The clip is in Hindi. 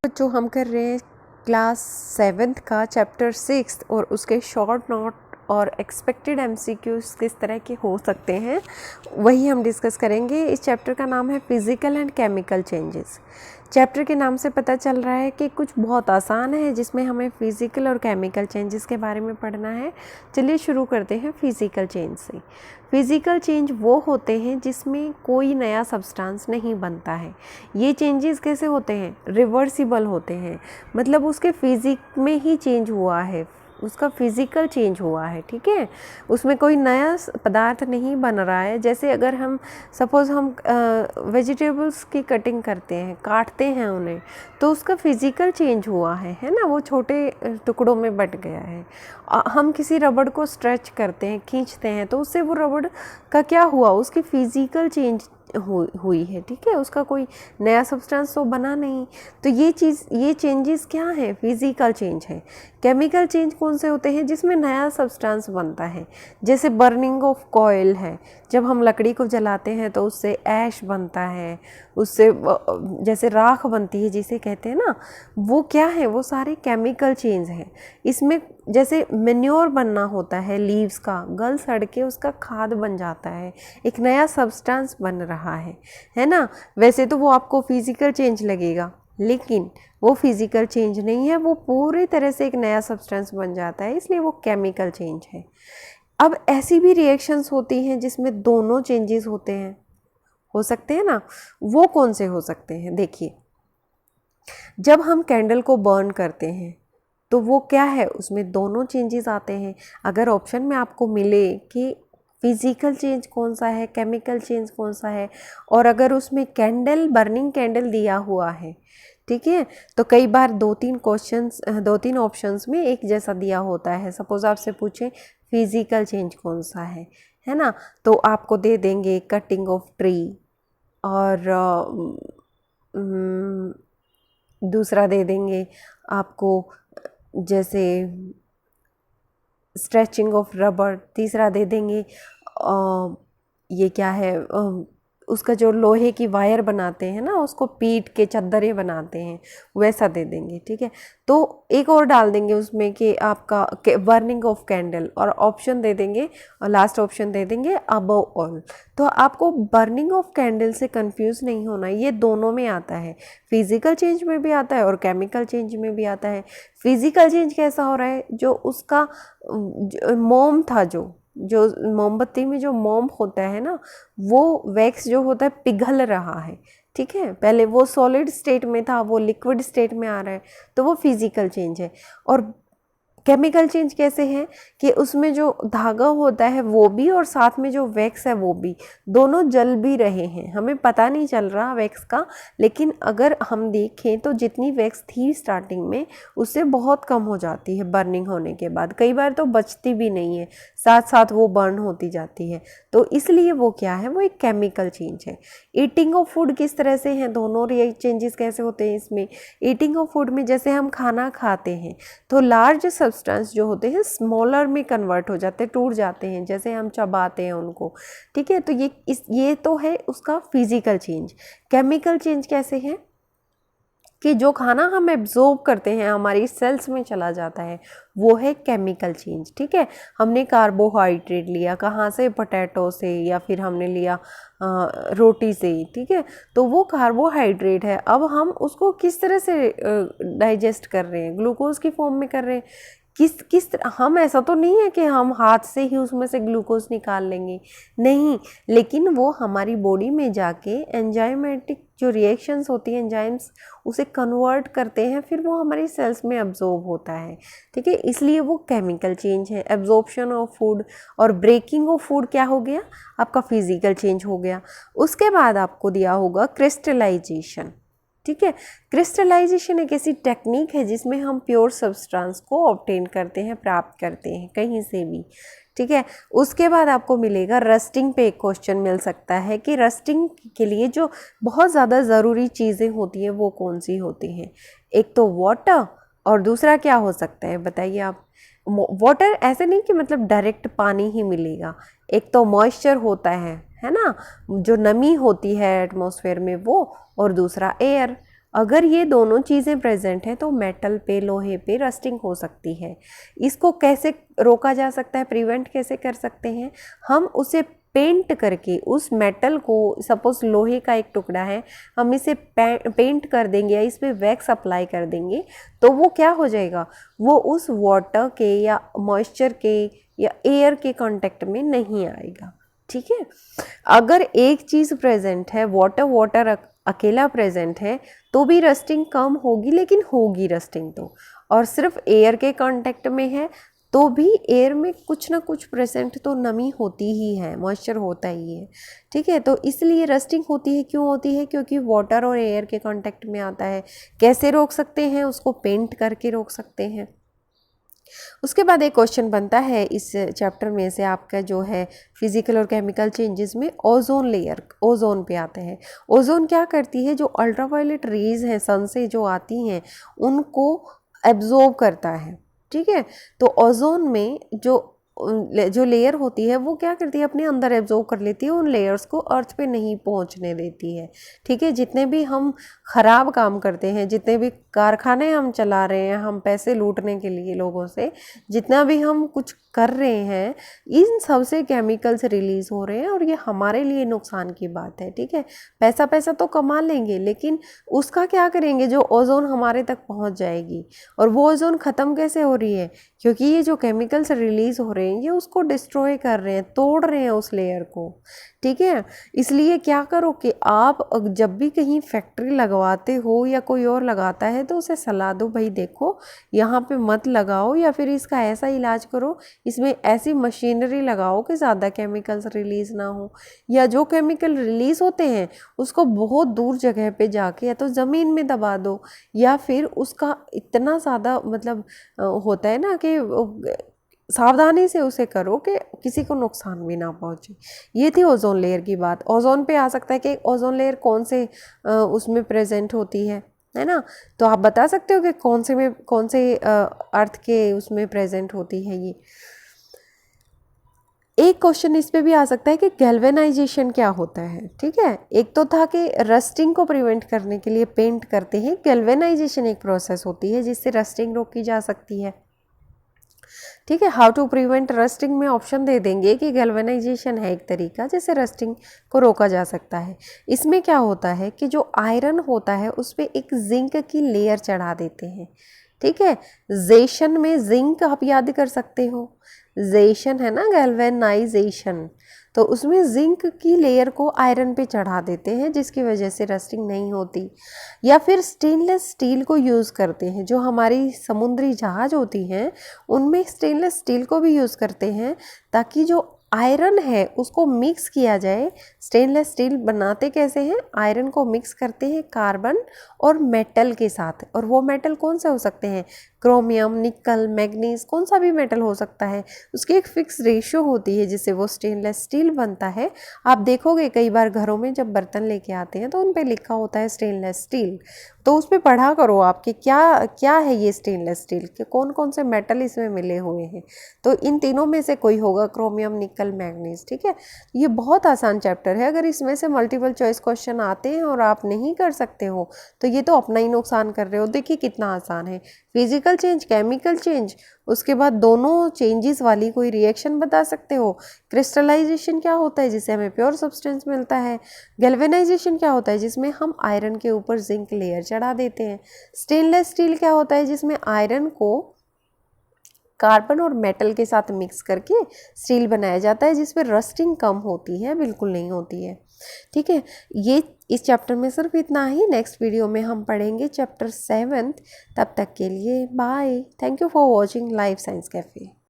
जो हम कर रहे हैं क्लास 7th का चैप्टर 6 और उसके शॉर्ट नोट और एक्सपेक्टेड एमसीक्यूज किस तरह के हो सकते हैं वही हम डिस्कस करेंगे। इस चैप्टर का नाम है physical and chemical changes. Chapter के नाम से पता चल रहा है कि कुछ बहुत आसान है जिसमें हमें फिज़िकल और केमिकल चेंजेस के बारे में पढ़ना है। चलिए शुरू करते हैं फिज़िकल चेंज से। फिज़िकल चेंज वो होते हैं जिसमें कोई नया सब्सटेंस नहीं बनता है। ये चेंजेस कैसे होते हैं? रिवर्सिबल होते हैं, मतलब उसके फिज़िक में ही चेंज हुआ है, उसका फिज़िकल चेंज हुआ है। ठीक है, उसमें कोई नया पदार्थ नहीं बन रहा है। जैसे अगर हम सपोज़ हम वेजिटेबल्स की कटिंग करते हैं, काटते हैं उन्हें, तो उसका फिज़िकल चेंज हुआ है ना, वो छोटे टुकड़ों में बट गया है। हम किसी रबड़ को स्ट्रेच करते हैं, खींचते हैं, तो उससे वो रबड़ का क्या हुआ? उसकी फिज़िकल चेंज हुई है। ठीक है, उसका कोई नया सब्सटेंस तो बना नहीं। तो ये चेंजेस क्या है? फिज़िकल चेंज है। केमिकल चेंज कौन से होते हैं? जिसमें नया सब्सटेंस बनता है। जैसे बर्निंग ऑफ कॉयल है, जब हम लकड़ी को जलाते हैं तो उससे ऐश बनता है, उससे जैसे राख बनती है जिसे कहते हैं ना, वो क्या है? वो सारे केमिकल चेंज हैं। इसमें जैसे मेन्योर बनना होता है, लीव्स का गल सड़ के उसका खाद बन जाता है, एक नया सब्सटेंस बन रहा है ना। वैसे तो वो आपको फिज़िकल चेंज लगेगा, लेकिन वो फिज़िकल चेंज नहीं है, वो पूरी तरह से एक नया सब्सटेंस बन जाता है, इसलिए वो केमिकल चेंज है। अब ऐसी भी रिएक्शंस होती हैं जिसमें दोनों चेंजेस होते हैं, हो सकते हैं ना। वो कौन से हो सकते हैं? देखिए, जब हम कैंडल को बर्न करते हैं तो वो क्या है? उसमें दोनों चेंजेस आते हैं। अगर ऑप्शन में आपको मिले कि फिज़िकल चेंज कौन सा है, केमिकल चेंज कौन सा है, और अगर उसमें कैंडल, बर्निंग कैंडल दिया हुआ है, ठीक है, तो कई बार दो तीन ऑप्शंस में एक जैसा दिया होता है। सपोज आपसे पूछे फिज़िकल चेंज कौन सा है ना, तो आपको दे देंगे कटिंग ऑफ ट्री, और दूसरा दे देंगे आपको जैसे स्ट्रेचिंग ऑफ रबर, तीसरा दे देंगे ये क्या है, उसका जो लोहे की वायर बनाते हैं ना, उसको पीट के चद्दरें बनाते हैं, वैसा दे देंगे। ठीक है, तो एक और डाल देंगे उसमें कि आपका बर्निंग ऑफ कैंडल, और ऑप्शन दे देंगे, और लास्ट ऑप्शन दे देंगे अबव ऑल। तो आपको बर्निंग ऑफ कैंडल से कंफ्यूज नहीं होना, ये दोनों में आता है, फिज़िकल चेंज में भी आता है और केमिकल चेंज में भी आता है। फिज़िकल चेंज कैसा हो रहा है? जो उसका मोम था, जो मोमबत्ती में जो मोम होता है ना, वो वैक्स जो होता है पिघल रहा है। ठीक है, पहले वो सॉलिड स्टेट में था, वो लिक्विड स्टेट में आ रहा है, तो वो फिज़िकल चेंज है। और केमिकल चेंज कैसे है कि उसमें जो धागा होता है वो भी, और साथ में जो वैक्स है वो भी, दोनों जल भी रहे हैं, हमें पता नहीं चल रहा वैक्स का, लेकिन अगर हम देखें तो जितनी वैक्स थी स्टार्टिंग में उससे बहुत कम हो जाती है बर्निंग होने के बाद, कई बार तो बचती भी नहीं है, साथ साथ वो बर्न होती जाती है। तो इसलिए वो क्या है? वो एक केमिकल चेंज है। ईटिंग ऑफ फूड किस तरह से हैं? दोनों चेंजेस कैसे होते हैं इसमें? ईटिंग ऑफ फूड में जैसे हम खाना खाते हैं तो लार्ज सब्सटेंस जो होते हैं स्मॉलर में कन्वर्ट हो जाते हैं, टूट जाते हैं, जैसे हम चबाते हैं उनको। ठीक है, तो ये तो है उसका फिज़िकल चेंज। केमिकल चेंज कैसे है कि जो खाना हम एब्जॉर्ब करते हैं हमारी सेल्स में चला जाता है, वो है केमिकल चेंज। ठीक है, हमने कार्बोहाइड्रेट लिया कहाँ से? पोटैटो से, या फिर हमने लिया रोटी से। ठीक है, तो वो कार्बोहाइड्रेट है, अब हम उसको किस तरह से डाइजेस्ट कर रहे हैं? ग्लूकोज की फॉर्म में कर रहे हैं। किस तरह? हम ऐसा तो नहीं है कि हम हाथ से ही उसमें से ग्लूकोज निकाल लेंगे, नहीं, लेकिन वो हमारी बॉडी में जाके एंजाइमेटिक जो रिएक्शंस होती हैं, एंजाइम्स उसे कन्वर्ट करते हैं, फिर वो हमारी सेल्स में एब्जॉर्ब होता है। ठीक है, इसलिए वो केमिकल चेंज है। एब्जॉर्प्शन ऑफ फूड और ब्रेकिंग ऑफ फूड क्या हो गया? आपका फिजिकल चेंज हो गया। उसके बाद आपको दिया होगा क्रिस्टलाइजेशन। ठीक है, क्रिस्टलाइजेशन एक ऐसी टेक्निक है जिसमें हम प्योर सब्सटेंस को ऑब्टेन करते हैं, प्राप्त करते हैं कहीं से भी। ठीक है, उसके बाद आपको मिलेगा रस्टिंग पे एक क्वेश्चन मिल सकता है कि रस्टिंग के लिए जो बहुत ज़्यादा ज़रूरी चीज़ें होती हैं वो कौन सी होती हैं? एक तो वाटर, और दूसरा क्या हो सकता है बताइए आप? वाटर ऐसे नहीं कि मतलब डायरेक्ट पानी ही मिलेगा, एक तो मॉइस्चर होता है ना, जो नमी होती है एटमॉस्फेयर में वो, और दूसरा एयर। अगर ये दोनों चीज़ें प्रेजेंट हैं तो मेटल पे, लोहे पे रस्टिंग हो सकती है। इसको कैसे रोका जा सकता है, प्रिवेंट कैसे कर सकते हैं? हम उसे पेंट करके उस मेटल को, सपोज लोहे का एक टुकड़ा है, हम इसे पेंट कर देंगे या इस पर वैक्स अप्लाई कर देंगे तो वो क्या हो जाएगा, वो उस वाटर के या मॉइस्चर के या एयर के कांटेक्ट में नहीं आएगा। ठीक है, अगर एक चीज़ प्रेजेंट है, वाटर अकेला प्रेजेंट है तो भी रस्टिंग कम होगी, लेकिन होगी रस्टिंग तो। और सिर्फ एयर के कांटेक्ट में है तो भी एयर में कुछ ना कुछ प्रेजेंट तो नमी होती ही है, मॉइस्चर होता ही है। ठीक है, तो इसलिए रस्टिंग होती है। क्यों होती है? क्योंकि वाटर और एयर के कांटेक्ट में आता है। कैसे रोक सकते हैं? उसको पेंट करके रोक सकते हैं। उसके बाद एक क्वेश्चन बनता है इस चैप्टर में से आपका जो है फिजिकल और केमिकल चेंजेस में, ओजोन लेयर, ओजोन पे आते हैं। ओजोन क्या करती है? जो अल्ट्रावायलेट रेज हैं सन से जो आती हैं उनको एब्जॉर्ब करता है। ठीक है, तो ओजोन में जो लेयर होती है वो क्या करती है, अपने अंदर एब्जॉर्ब कर लेती है, उन लेयर्स को अर्थ पे नहीं पहुंचने देती है। ठीक है, जितने भी हम ख़राब काम करते हैं, जितने भी कारखाने हम चला रहे हैं हम पैसे लूटने के लिए लोगों से, जितना भी हम कुछ कर रहे हैं, इन सब से केमिकल्स रिलीज़ हो रहे हैं और ये हमारे लिए नुकसान की बात है। ठीक है, पैसा तो कमा लेंगे लेकिन उसका क्या करेंगे? जो ओजोन हमारे तक पहुंच जाएगी। और वो ओजोन ख़त्म कैसे हो रही है? क्योंकि ये जो केमिकल्स रिलीज़ हो रहे हैं ये उसको डिस्ट्रॉय कर रहे हैं, तोड़ रहे हैं उस लेयर को। ठीक है, इसलिए क्या करो कि आप जब भी कहीं फैक्ट्री लगवाते हो या कोई और लगाता है तो उसे सलाह दो, भाई देखो यहाँ पे मत लगाओ, या फिर इसका ऐसा इलाज करो, इसमें ऐसी मशीनरी लगाओ कि ज़्यादा केमिकल्स रिलीज़ ना हो, या जो केमिकल रिलीज़ होते हैं उसको बहुत दूर जगह पे जाके या तो ज़मीन में दबा दो, या फिर उसका इतना ज़्यादा मतलब होता है ना कि सावधानी से उसे करो कि किसी को नुकसान भी ना पहुंचे। ये थी ओजोन लेयर की बात। ओजोन पे आ सकता है कि ओजोन लेयर कौन से उसमें प्रेजेंट होती है ना? तो आप बता सकते हो कि कौन से अर्थ के उसमें प्रेजेंट होती है ये। एक क्वेश्चन इस पे भी आ सकता है कि गैल्वेनाइजेशन क्या होता है। ठीक है, एक तो था कि रस्टिंग को प्रिवेंट करने के लिए पेंट करते हैं, गैल्वेनाइजेशन एक प्रोसेस होती है जिससे रस्टिंग रोकी जा सकती है। ठीक है, हाउ टू प्रिवेंट रस्टिंग में ऑप्शन दे देंगे कि गैल्वेनाइजेशन है एक तरीका जिससे रस्टिंग को रोका जा सकता है। इसमें क्या होता है कि जो आयरन होता है उस पर एक जिंक की लेयर चढ़ा देते हैं। ठीक है, जेशन में जिंक आप याद कर सकते हो, जेशन है ना, गैल्वेनाइजेशन, तो उसमें जिंक की लेयर को आयरन पे चढ़ा देते हैं जिसकी वजह से रस्टिंग नहीं होती। या फिर स्टेनलेस स्टील को यूज़ करते हैं, जो हमारी समुद्री जहाज होती हैं उनमें स्टेनलेस स्टील को भी यूज़ करते हैं ताकि जो आयरन है उसको मिक्स किया जाए। स्टेनलेस स्टील बनाते कैसे हैं? आयरन को मिक्स करते हैं कार्बन और मेटल के साथ, और वो मेटल कौन से हो सकते हैं? क्रोमियम, निकल, मैग्नीज, कौन सा भी मेटल हो सकता है। उसकी एक फिक्स रेशियो होती है जिससे वो स्टेनलेस स्टील बनता है। आप देखोगे कई बार घरों में जब बर्तन लेके आते हैं तो उन पे लिखा होता है स्टेनलेस स्टील, तो उस पर पढ़ा करो आपके क्या क्या है ये स्टेनलेस स्टील के कौन कौन से मेटल इसमें मिले हुए हैं। तो इन तीनों में से कोई होगा, क्रोमियम, निकल, मैग्नीज। ठीक है, ये बहुत आसान चैप्टर है। अगर इसमें से मल्टीपल चॉइस क्वेश्चन आते हैं और आप नहीं कर सकते हो तो ये तो अपना ही नुकसान कर रहे हो। देखिए कितना आसान है। फिजिकल चेंज, केमिकल चेंज, उसके बाद दोनों चेंजेस वाली कोई रिएक्शन बता सकते हो। क्रिस्टलाइजेशन क्या होता है जिससे हमें प्योर सब्सटेंस मिलता है। गैल्वेनाइजेशन क्या होता है जिसमें हम आयरन के ऊपर जिंक लेयर चढ़ा देते हैं। स्टेनलेस स्टील क्या होता है जिसमें आयरन को कार्बन और मेटल के साथ मिक्स करके स्टील बनाया जाता है जिसमें रस्टिंग कम होती है, बिल्कुल नहीं होती है। ठीक है, ये इस चैप्टर में सिर्फ इतना ही। नेक्स्ट वीडियो में हम पढ़ेंगे चैप्टर 7। तब तक के लिए bye. Thank you for watching life science cafe.